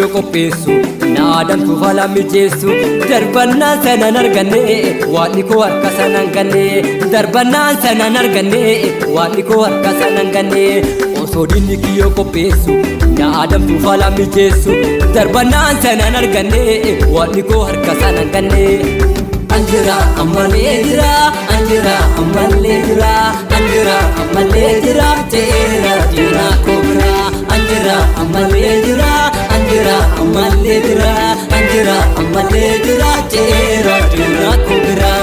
kiyyoo qopheessu naadamtu fala mijeessu darbannaan sanan arganne waanni koo harka sanan ganne darbannaan sanan arganne waanni koo harka sanan ganne osoo dinni kiyyoo qopheessu naadamtu fala mijeessu darbannaan sanan arganne waanni koo harka sanan ganne Anjira ammalee jira anjira ammalee jira anjira ammalee jira teera jira kobra anjira ammalee jira anjira ammalee jira anjira ammalee jira teera jira kobra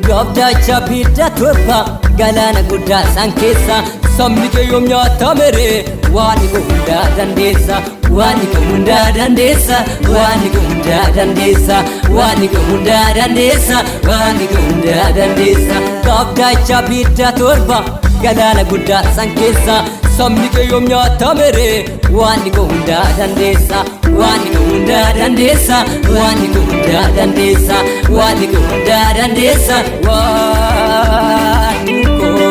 Gabdacha bidda torba galana guddaa san keessa sabni kee yoom nyaatamere waanni koo hundaa dandeessa waanni koo hundaa dandeessa waanni koo hundaa dandeessa waanni koo hundaa dandeessa waanni koo hundaa dandeessa Gabdacha bidda torba galana guddaa san keessa sabni kee yoom nyaatamere waanni koo hundaa dandeessa waanni koo hundaa dandeessa waanni koo hundaa dandeessa waanni koo hundaa dandeessa waanni koo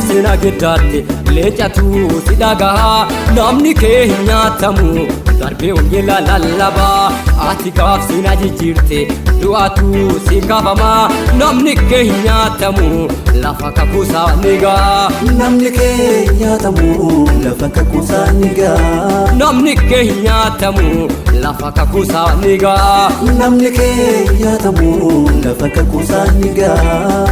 Sina giddaatti leencatu si dhagahaa namni kee hin nyaatamu darbee hongeela lallabaa ati gaaf sina jijjiirte du'atu si kaafamaa namni kee hin nyaatamu lafa kakuusaa ni gaa namni kee hin nyaatamu lafa kakuusaa ni gaa namni kee hin nyaatamu lafa kakuusaa ni gaa namni kee hin nyaatamu lafa kakuusaa ni gaa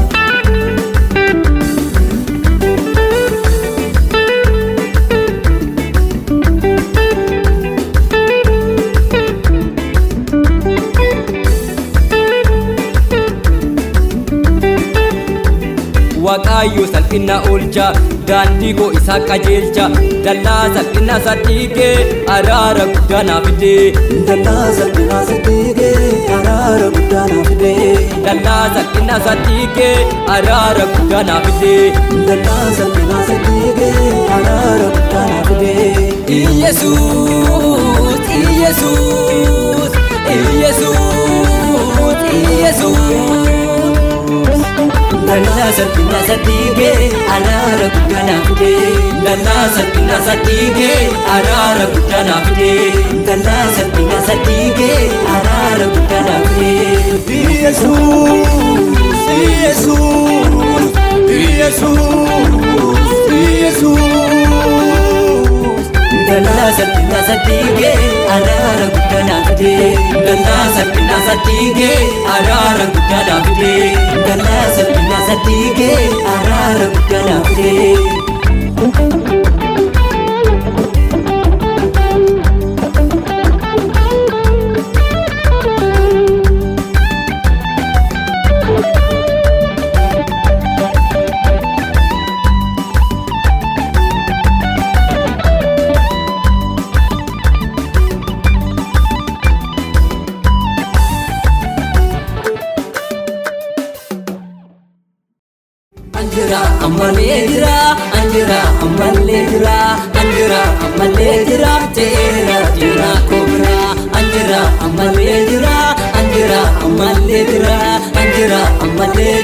Waaqayyo salphina oolcha daandii koo isaa qajeelcha dallaa salphina sadhiige araara guddaa naaf fide dallaa salphina sadhiige araara guddaa naaf fide dallaa salphina sadhiige araara guddaa naaf fide dallaa salphina sadhiige araara guddaa naaf fide Iyesuus Iyesuus Iyesuus Iyesuus Dalla salphina sadhiige araara guddaa naaf fide dalla salphina sadhiige araara guddaa naaf fide dalla salphina sadhiige araara guddaa naaf fide Iyesuus Iyesuus Iyesuus Iyesuus dalla salphina sadhiige araara guddaa naaf fide dalla salphina sadhiige araara guddaa naaf fide dalla salphina sadhiige araara guddaa naaf fide Anjira ammalee jira anjira ammalee jira anjira ammalee jira teera jira kobra anjira ammalee jira anjira ammalee jira anjira ammalee